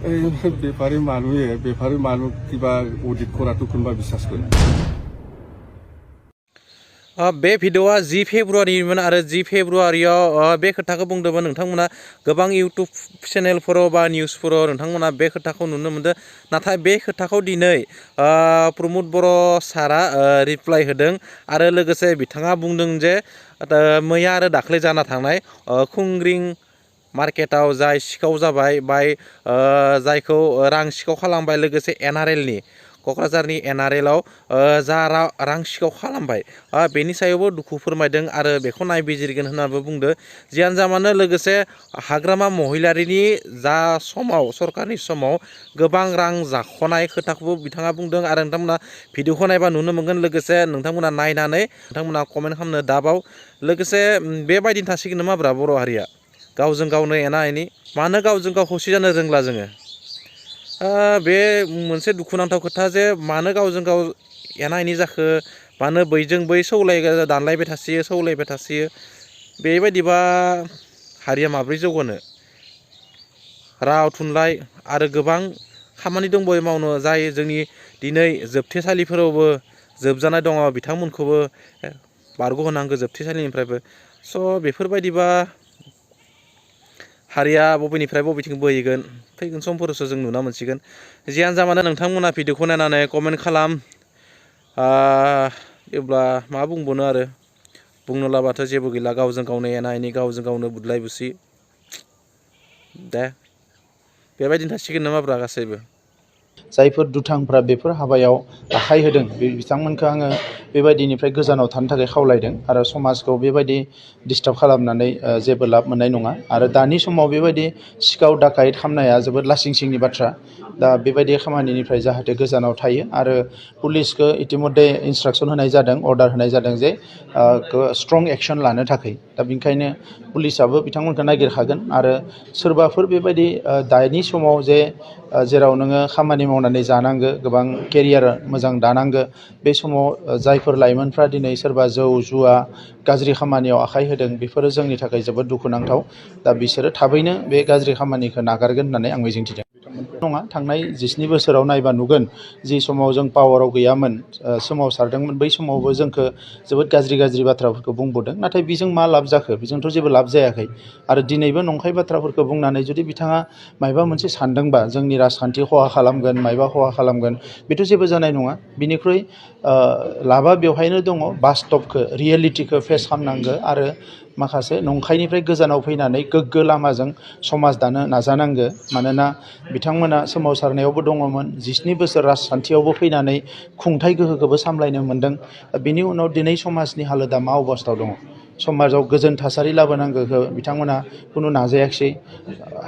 বেপাৰী মানুহ কিবা অডিট কৰাটো কোনোবা বিশ্বাস কৰে बे भिडिअआ 10 फेब्रुवारिमोन आरो 10 फेब्रुवारियाव बे खोथाखौ बुंदोंमोन नोंथांमोना गोबां इउट्युब चेनेलफोराव बा निउसफोराव नोंथांमोना बे खोथाखौ नुनो मोनदों नाथाय बे खोथाखौ दिनै प्रमद बर' सारा रिप्लाइ होदों आरो लोगोसे बिथाङा बुंदों जे मैया आरो दाख्लै जाना थांनाय खुंग्रिं मार्केटाव जाय सिखाव जाबाय बाय जायखौ रां सिखाव खालामबाय लोगोसे एनआरएलनि क'क्राझारनि एनआरएलआव जा रां सिखाव खालामबाय बेनि सायावबो दुखु फोरमायदों आरो बेखौ नायबिजिरगोन होननाबो बुंदों जियानो जामानो लोगोसे हाग्रामा महिलारिनि जा समाव सरकारनि समाव गोबां रां जाख'नाय खोथाखौबो बिथाङा बुंदों आरो नोंथांमोना भिडिअखौ नायबा नुनो मोनगोन लोगोसे नोंथांमोना नायनानै नोंथांमोना कमेन्ट खालामनो दाबाव लोगोसे बेबायदिनो थासिगोन नामाब्रा बर' हारिया गावजों गावनो एना एनि मानो गावजों गाव खौसे जानो रोंला जोङो बे मोनसे दुखुनांथाव खोथा जे मानो गावजों गाव एना एनि जाखो मानो बैजों बै दानलायबाय थासियो सौलायबाय थासियो बेबायदिबा हारिया माब्रै जौगानो राव थुनलाइ आरो गोबां खामानि दंबावो मावनो जाय जोंनि दिनै जोबथेसालिफोरावबो जोबजानाय दङ बिथांमोनखौबो बारग'होनांगौ जोबथेसालिनिफ्रायबो स' बेफोरबायदिबा हारिया बबेनिफ्राय बबेथिं बोहैगोन फैगोन समफोरावसो जों नुना मोनसिगोन जियानो जामानो नोंथांमोना भिडिअखौ नायनानै कमेन्ट खालाम अब्ला मा बुंबावनो आरो बुंनो लाबाथ' जेबो गैला गावजों गावनो एना एनि गावजों गावनो बुदलाय बुसि दे बेबायदिनो थासिगोन नामाब्रा गासैबो जायफोर दुथांफ्रा बेफोर हाबायाव आखाइ होदों बिथांमोनखौ आङो बेबायदिनिफ्राय गोजानाव थानो थाखाय खावलायदों आरो समाजखौ बेबायदि डिस्टार्ब खालामनानै जेबो लाब मोननाय नङा आरो दानि समाव बेबायदि सिखाव दाखायत खालामनाया जोबोद लासिंसिंनि बाथ्रा दा बेबायदि खामानिनिफ्राय जाहाथे गोजानाव थायो आरो पुलिसखौ इतिमध्य इन्सट्राक्सन होनाय जादों अर्डार होनाय जादों जे स्ट्रं एक्सन लानो थाखाय दा बेनिखायनो पुलिसाबो बिथांमोनखौ नागिरखागोन आरो सोरबाफोर बेबायदि दानि समाव जे जेराव नोङो खामानि मावनानै जानांगो गोबां केरियार मोजां दानांगो बे समाव जायफोर लाइमोनफ्रा दिनै सोरबा जौ जुवा गाज्रि खामानियाव आखाइ होदों बेफोरो जोंनि थाखाय जोबोद दुखुनांथाव दा बिसोरो थाबैनो बे गाज्रि खामानिखौ नागारगोन होननानै आं मिजिंथिदों नङा थांनाय 17 बोसोराव नायबा नुगोन जि समाव जों पावाराव गैयामोन सोमावसारदोंमोन बै समावबो जोंखौ जोबोद गाज्रि बाथ्राफोरखौ बुंबोदों नाथाय बेजों मा लाब जाखो बेजोंथ' जेबो लाब जायाखै आरो दिनैबो नंखाय बाथ्राफोरखौ बुंनानै जुदि बिथाङा मायबा मोनसे सानदोंबा जोंनि राजखान्थि खहा खालामगोन मायबा खहा खालामगोन बेथ' जेबो जानाय नङा बिनिख्रुइ लाबा बेवहायनो दङ बास्तबखौ रियेलिटिखौ फेस खालामनांगौ आरो माखासे नंखायनिफ्राय गोजानाव फैनानै गोग्गो लामाजों समाज दानो नाजानांगौ मानोना बिथांमोना सोमावसारनायावबो दङमोन 17 बोसोर राजखान्थियावबो फैनानै खुंथाय गोहोखौबो सामलायनो मोन्दों बेनि उनाव दिनै समाजनि हालोदा मा अबस्थायाव दङ समाजाव गोजोन थासारि लाबोनांगौखौ बिथांमोना खुनु नाजायाखिसै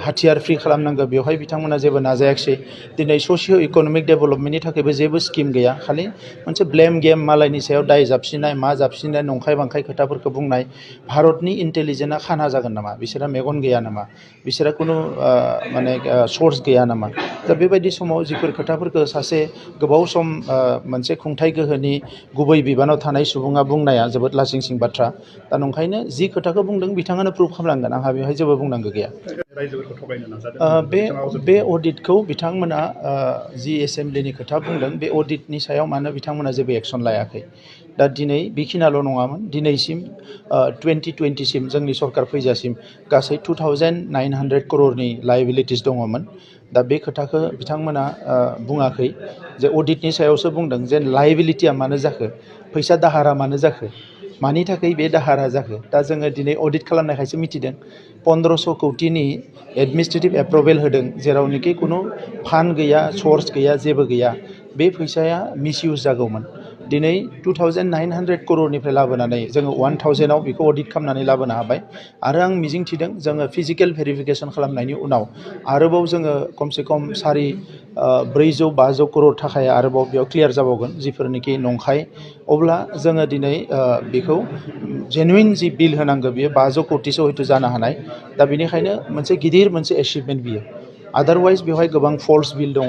हाथियार फ्रि खालामनांगौ बेवहाय बिथांमोना जेबो नाजायाखिसै दिनै ससिय' इक'नमिक डेभेलपमेन्टनि थाखायबो जेबो स्किम गैया खालि मोनसे ब्लेम गेम मालायनि सायाव दाय जाबसिननाय मा जाबसिननाय नंखाय बांखाय खोथाफोरखौ बुंनाय भारतनि इन्टेलिजेन्सआ खाना जागोन नामा बिसोरा मेगन गैया नामा बिसोरा खुनु माने सर्स गैया नामा दा बेबायदि समाव जिफोर खोथाफोरखौ सासे गोबाव सम मोनसे खुंथाय गोहोनि गुबै बिबानाव थानाय सुबुङा बुंनाया जोबोद लासिंसिं बाथ्रा दा नंखायनो जि खोथाखौ बुंदों बिथाङानो प्रुभ खालामनांगोन आंहा बेवहाय जेबो बुंनांगौ गैया बे अडिटखौ बिथांमोना जि एसेम्ब्लिनि खोथा बुंदों बे अडिटनि सायाव मानो बिथांमोना जेबो एक्सन लायाखै दा दिनै बेखिनियाल' नङामोन दिनैसिम 2020सिम जोंनि सरकार फैजासिम गासै 2900 करोड़नि लायबिलिटिस दङमोन दा बे खोथाखौ बिथांमोना बुङाखै जे अडिटनि सायावसो बुंदों जे लायबिलिटिया मानो जाखो फैसा दाहारा मानो जाखो मानि थाखाय बे दाहारा जाखो दा जोङो दिनै अडिट खालामनायखायसो मिथिदों 1500 कौटिनि एडमिनिस्ट्रेटिभ एप्रुभेल होदों जेरावनोखि खुनु फान्ड गैया सर्स गैया जेबो गैया बे फैसाया मिसइउज जागौमोन दिनै 2900 करोड़निफ्राय लाबोनानै जोङो 1000आव बेखौ अडिट खालामनानै लाबोनो हाबाय आरो आं मिजिंथिदों जोङो फिजिकेल भेरिफिकेसन खालामनायनि उनाव आरोबाव जोङो खमसे खम 400-500 करोड़ थाखाया आरोबाव बेयाव क्लियार जाबावगोन जिफोरनिखि नंखाय अब्ला जोङो दिनै बेखौ जेनुइन जि बिल होनांगौ बियो 500 कौटिसो हयथ' जानो हानाय दा बेनिखायनो मोनसे गिदिर मोनसे एचिभमेन्ट बियो आदारवाइज बेवहाय गोबां फल्स बिल दङ,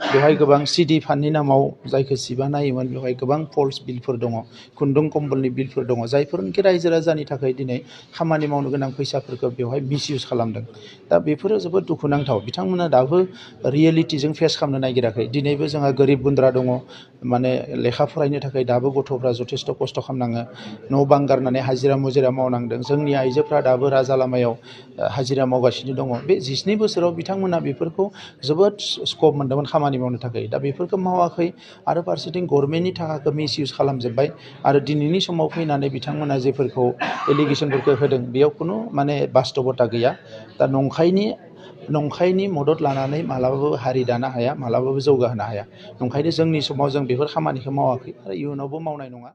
बेवहाय गोबां सिडि फान्डनि नामाव जायखौ सिबा नायोमोन बेवहाय गोबां फल्स बिलफोर दङ, खुन्दुं कम्बलनि बिलफोर दङ, जायफोरनोखि रायजो राजानि थाखाय दिनै खामानि मावनो गोनां फैसाफोरखौ बेवहाय मिसइउज खालामदों। दा बेफोरो जोबोद दुखुनांथाव। बिथांमोना दाबो रियेलिटिजों फेस खालामनो नागिराखै। दिनैबो जोंहा गोरिब गुन्द्रा दङ, माने लेखा फरायनो थाखाय दाबो गथ'फ्रा जथेस्थ' खस्थ' खालामनाङो, न' बां गारनानै हाजिरा मुजिरा मावनांदों। जोंनि आइजोफ्रा दाबो राजा लामायाव हाजिरा मावगासिनो दङ। बे 19 बोसोराव बिथांमोना बेफोरखौ जोबोद स्कप मोन्दोंमोन खामानि मावनो थाखाय, दा बेफोरखौ मावाखै आरो फारसेथिं गभर्नमेन्टनि थाखाखौ मिसइउज खालामजोब्बाय आरो दिनैनि समाव फैनानै बिथांमोना जेफोरखौ एलिगेसनफोरखौ होदों बेयाव खुनु माने बास्तबता गैया। दा नंखायनि मदद लानानै मालाबाबो हारि दानो हाया, मालाबाबो जौगाहोनो हाया। नंखायनो जोंनि समाव जों बेफोर खामानिखौ मावाखै आरो इयुनावबो मावनाय नङा।